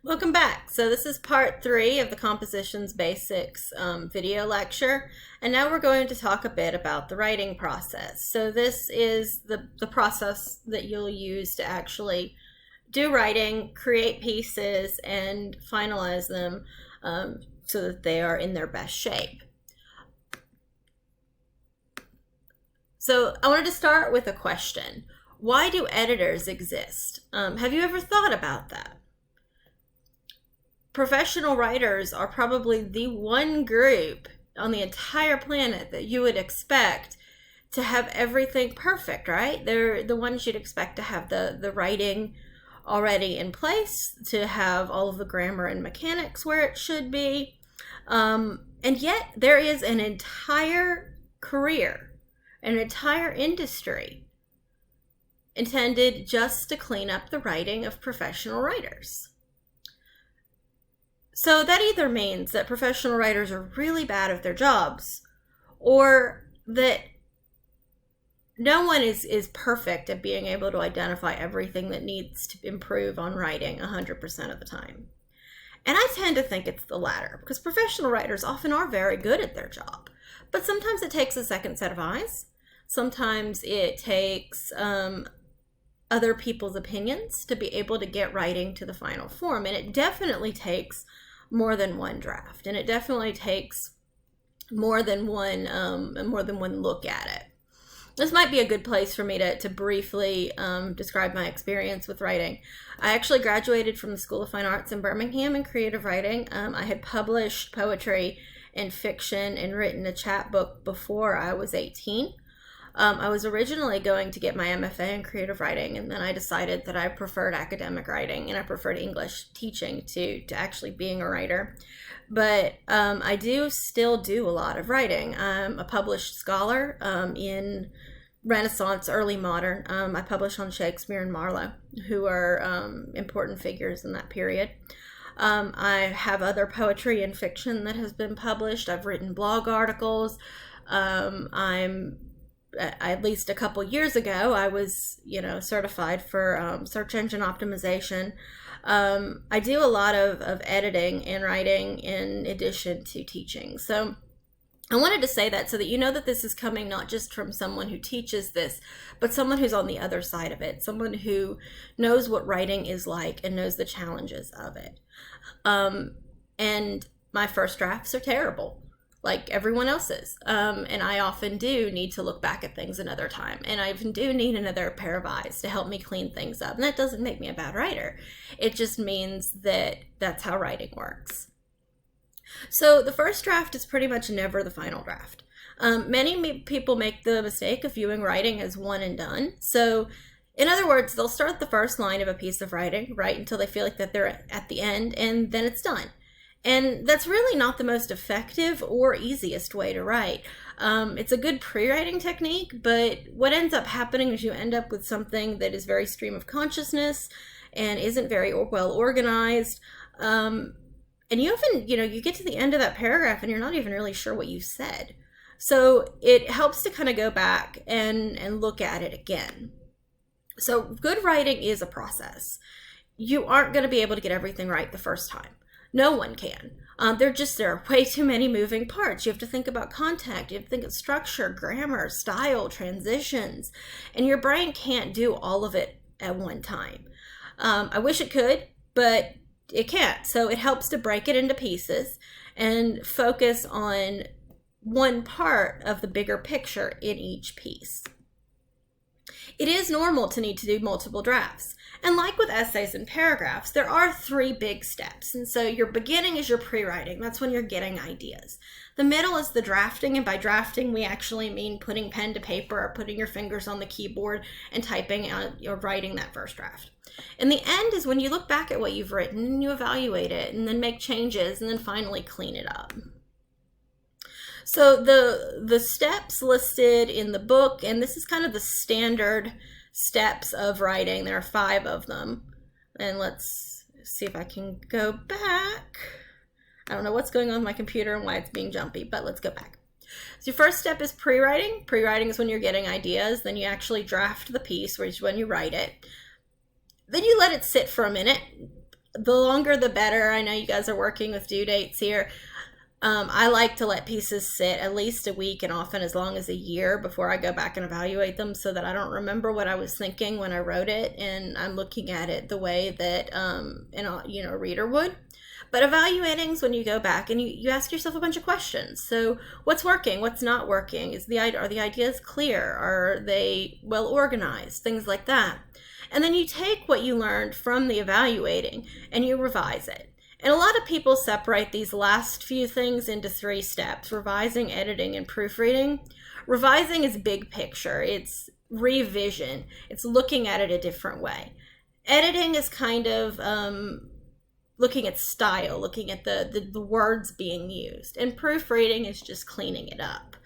Welcome back. So this is part 3 of the Compositions Basics video lecture, and now we're going to talk a bit about the writing process. So this is the process that you'll use to actually do writing, create pieces, and finalize them so that they are in their best shape. So I wanted to start with a question. Why do editors exist? Have you ever thought about that? Professional writers are probably the one group on the entire planet that you would expect to have everything perfect, right? They're the ones you'd expect to have the writing already in place, to have all of the grammar and mechanics where it should be. And yet there is an entire career, an entire industry intended just to clean up the writing of professional writers. So that either means that professional writers are really bad at their jobs, or that no one is perfect at being able to identify everything that needs to improve on writing 100% of the time. And I tend to think it's the latter, because professional writers often are very good at their job, but sometimes it takes a second set of eyes. Sometimes it takes other people's opinions to be able to get writing to the final form, and it definitely takes more than one draft, and it definitely takes more than one look at it. This might be a good place for me to briefly describe my experience with writing. I actually graduated from the School of Fine Arts in Birmingham in creative writing. I had published poetry and fiction and written a chapbook before I was 18. I was originally going to get my MFA in creative writing, and then I decided that I preferred academic writing and I preferred English teaching to actually being a writer. But I do still do a lot of writing. I'm a published scholar in Renaissance, early modern. I publish on Shakespeare and Marlowe, who are important figures in that period. I have other poetry and fiction that has been published. I've written blog articles. At least a couple years ago, I was, certified for search engine optimization. I do a lot of editing and writing in addition to teaching. So I wanted to say that so that you know that this is coming not just from someone who teaches this, but someone who's on the other side of it, someone who knows what writing is like and knows the challenges of it. And my first drafts are terrible, like everyone else's. And I often do need to look back at things another time. And I even do need another pair of eyes to help me clean things up. And that doesn't make me a bad writer. It just means that that's how writing works. So the first draft is pretty much never the final draft. Many people make the mistake of viewing writing as one and done. So in other words, they'll start the first line of a piece of writing, right, until they feel like that they're at the end, and then it's done. And that's really not the most effective or easiest way to write. It's a good pre-writing technique, but what ends up happening is you end up with something that is very stream of consciousness and isn't very well organized. And you often, you get to the end of that paragraph and you're not even really sure what you said. So it helps to kind of go back and look at it again. So good writing is a process. You aren't going to be able to get everything right the first time. No one can. There are way too many moving parts. You have to think about context. You have to think of structure, grammar, style, transitions, and your brain can't do all of it at one time. I wish it could, but it can't. So it helps to break it into pieces and focus on one part of the bigger picture in each piece. It is normal to need to do multiple drafts. And like with essays and paragraphs, there are 3 big steps. And so your beginning is your pre-writing. That's when you're getting ideas. The middle is the drafting, and by drafting, we actually mean putting pen to paper or putting your fingers on the keyboard and typing or writing that first draft. And the end is when you look back at what you've written and you evaluate it and then make changes and then finally clean it up. So the steps listed in the book, and this is kind of the standard steps of writing. There are 5 of them. And let's see if I can go back. I don't know what's going on with my computer and why it's being jumpy, but let's go back. So your first step is pre-writing. Pre-writing is when you're getting ideas. Then you actually draft the piece, which is when you write it. Then you let it sit for a minute. the longer the better. I know you guys are working with due dates here. I like to let pieces sit at least a week and often as long as a year before I go back and evaluate them, so that I don't remember what I was thinking when I wrote it and I'm looking at it the way that a reader would. But evaluating is when you go back and you ask yourself a bunch of questions. So what's working? What's not working? Are the ideas clear? Are they well organized? Things like that. And then you take what you learned from the evaluating and you revise it. And a lot of people separate these last few things into 3 steps: revising, editing, and proofreading. Revising is big picture. It's revision. It's looking at it a different way. Editing is kind of looking at style, looking at the words being used. And proofreading is just cleaning it up.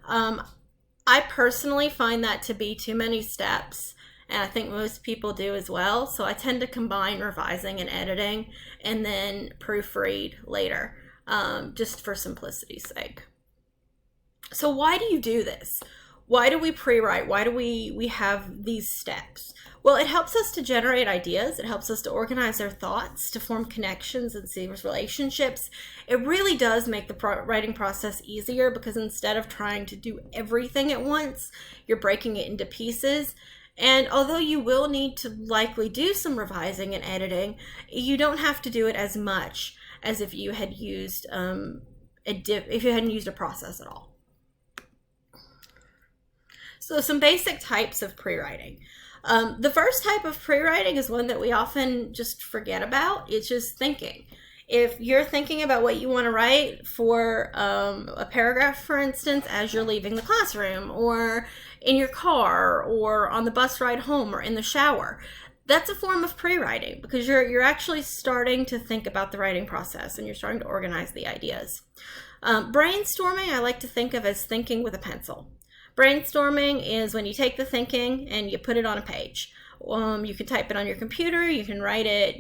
I personally find that to be too many steps, and I think most people do as well. So I tend to combine revising and editing and then proofread later, just for simplicity's sake. So why do you do this? Why do we pre-write? Why do we have these steps? Well, it helps us to generate ideas. It helps us to organize our thoughts, to form connections and see relationships. It really does make the writing process easier, because instead of trying to do everything at once, you're breaking it into pieces. And although you will need to likely do some revising and editing, you don't have to do it as much as if you had used if you hadn't used a process at all. So some basic types of pre-writing. The first type of pre-writing is one that we often just forget about. It's just thinking. If you're thinking about what you want to write for a paragraph, for instance, as you're leaving the classroom, or in your car, or on the bus ride home, or in the shower, that's a form of pre-writing, because you're actually starting to think about the writing process and you're starting to organize the ideas. Brainstorming, I like to think of as thinking with a pencil. Brainstorming is when you take the thinking and you put it on a page. You can type it on your computer, you can write it,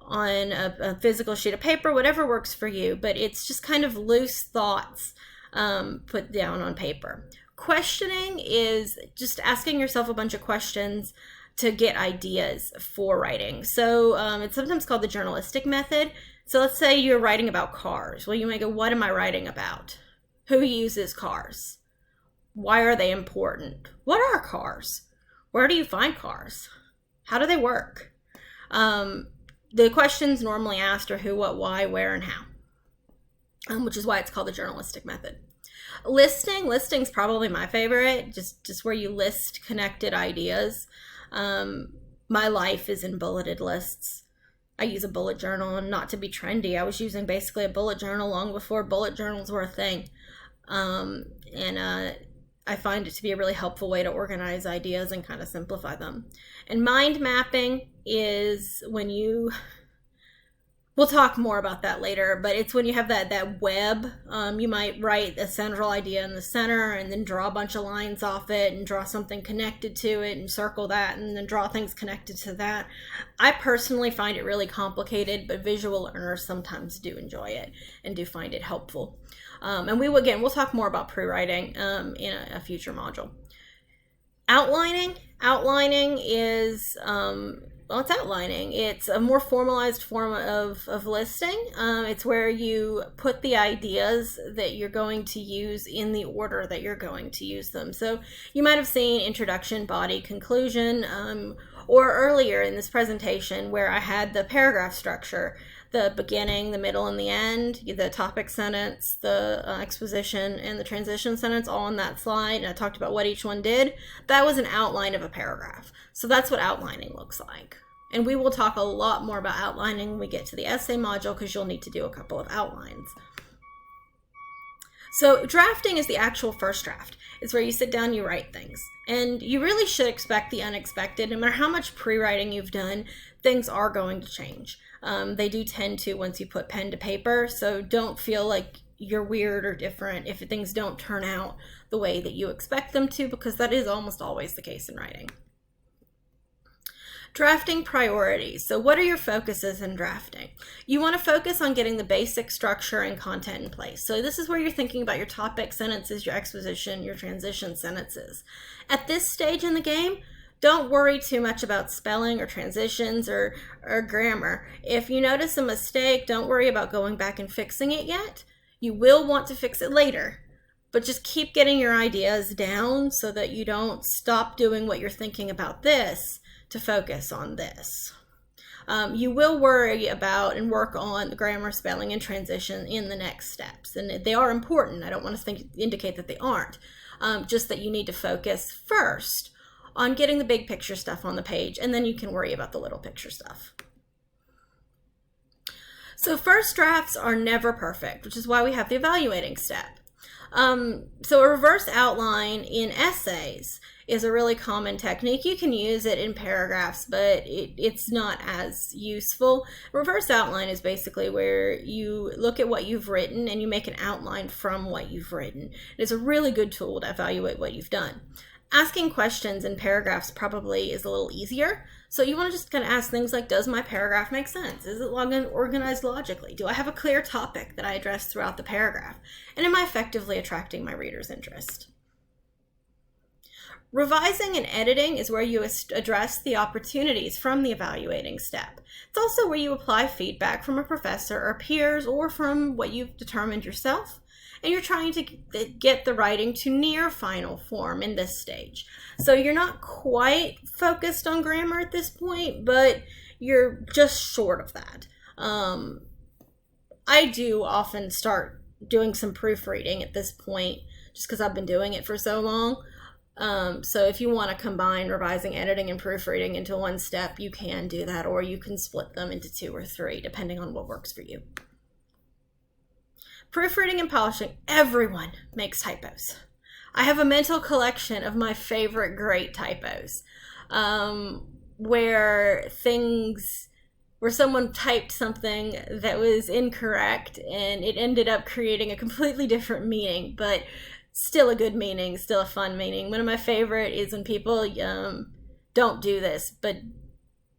on a physical sheet of paper, whatever works for you, but it's just kind of loose thoughts put down on paper. Questioning is just asking yourself a bunch of questions to get ideas for writing. So it's sometimes called the journalistic method. So let's say you're writing about cars. Well, you may go, what am I writing about? Who uses cars? Why are they important? What are cars? Where do you find cars? How do they work? The questions normally asked are who, what, why, where, and how, which is why it's called the journalistic method. Listing's probably my favorite, just where you list connected ideas. My life is in bulleted lists. I use a bullet journal, and not to be trendy, I was using basically a bullet journal long before bullet journals were a thing. I find it to be a really helpful way to organize ideas and kind of simplify them. And mind mapping is when we'll talk more about that later, but it's when you have that web. You might write a central idea in the center and then draw a bunch of lines off it and draw something connected to it and circle that and then draw things connected to that. I personally find it really complicated, but visual learners sometimes do enjoy it and do find it helpful. And we'll talk more about pre-writing in a future module. Outlining is, it's outlining. It's a more formalized form of listing. It's where you put the ideas that you're going to use in the order that you're going to use them. So you might have seen introduction, body, conclusion, or earlier in this presentation where I had the paragraph structure. The beginning, the middle, and the end, the topic sentence, the exposition, and the transition sentence all on that slide, and I talked about what each one did. That was an outline of a paragraph. So that's what outlining looks like. And we will talk a lot more about outlining when we get to the essay module, because you'll need to do a couple of outlines. So drafting is the actual first draft. It's where you sit down, you write things. And you really should expect the unexpected. No matter how much pre-writing you've done, things are going to change. They do tend to once you put pen to paper, so don't feel like you're weird or different if things don't turn out the way that you expect them to, because that is almost always the case in writing. Drafting priorities. So what are your focuses in drafting? You want to focus on getting the basic structure and content in place. So this is where you're thinking about your topic sentences, your exposition, your transition sentences. At this stage in the game, Don't worry too much about spelling or transitions or grammar. If you notice a mistake, don't worry about going back and fixing it yet. You will want to fix it later, but just keep getting your ideas down so that you don't stop doing what you're thinking about this to focus on this. You will worry about and work on the grammar, spelling, and transition in the next steps, and they are important. I don't want to indicate that they aren't, just that you need to focus first on getting the big picture stuff on the page, and then you can worry about the little picture stuff. So first drafts are never perfect, which is why we have the evaluating step. So a reverse outline in essays is a really common technique. You can use it in paragraphs, but it's not as useful. Reverse outline is basically where you look at what you've written and you make an outline from what you've written. It's a really good tool to evaluate what you've done. Asking questions in paragraphs probably is a little easier. So you want to just kind of ask things like, does my paragraph make sense? Is it organized logically? Do I have a clear topic that I address throughout the paragraph? And am I effectively attracting my reader's interest? Revising and editing is where you address the opportunities from the evaluating step. It's also where you apply feedback from a professor or peers or from what you've determined yourself. And you're trying to get the writing to near final form in this stage. So you're not quite focused on grammar at this point, but you're just short of that. I do often start doing some proofreading at this point, just because I've been doing it for so long. So if you want to combine revising, editing, and proofreading into one step, you can do that, or you can split them into 2 or 3, depending on what works for you. Proofreading and polishing, everyone makes typos. I have a mental collection of my favorite great typos, where someone typed something that was incorrect and it ended up creating a completely different meaning, but still a good meaning, still a fun meaning. One of my favorite is when people don't do this, but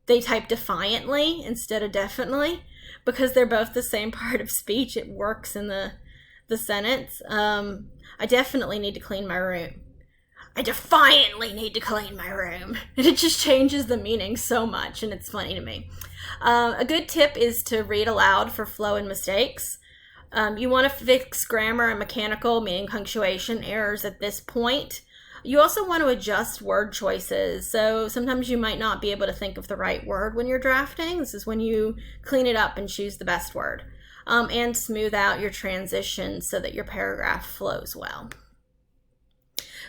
they type defiantly instead of definitely, because they're both the same part of speech. It works in the sentence. I definitely need to clean my room. I defiantly need to clean my room. And it just changes the meaning so much, and it's funny to me. A good tip is to read aloud for flow and mistakes. You want to fix grammar and mechanical, meaning punctuation errors at this point. You also want to adjust word choices. So sometimes you might not be able to think of the right word when you're drafting. This is when you clean it up and choose the best word. And smooth out your transitions so that your paragraph flows well.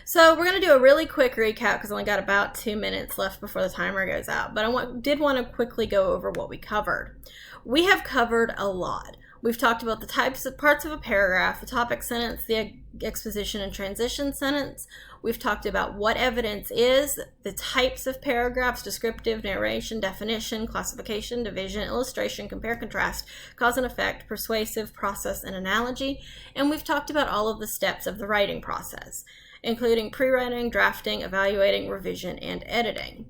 So we're going to do a really quick recap because I only got about 2 minutes left before the timer goes out. But I did want to quickly go over what we covered. We have covered a lot. We've talked about the types of parts of a paragraph, the topic sentence, the exposition and transition sentence. We've talked about what evidence is, the types of paragraphs, descriptive, narration, definition, classification, division, illustration, compare, contrast, cause and effect, persuasive, process, and analogy. And we've talked about all of the steps of the writing process, including pre-writing, drafting, evaluating, revision, and editing.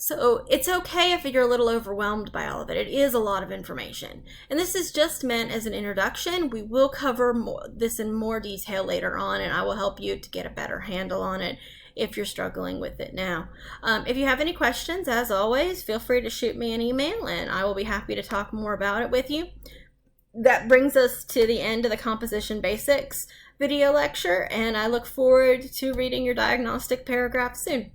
So it's okay if you're a little overwhelmed by all of it. It is a lot of information. And this is just meant as an introduction. We will cover this in more detail later on, and I will help you to get a better handle on it if you're struggling with it now. If you have any questions, as always, feel free to shoot me an email, and I will be happy to talk more about it with you. That brings us to the end of the Composition Basics video lecture, and I look forward to reading your diagnostic paragraph soon.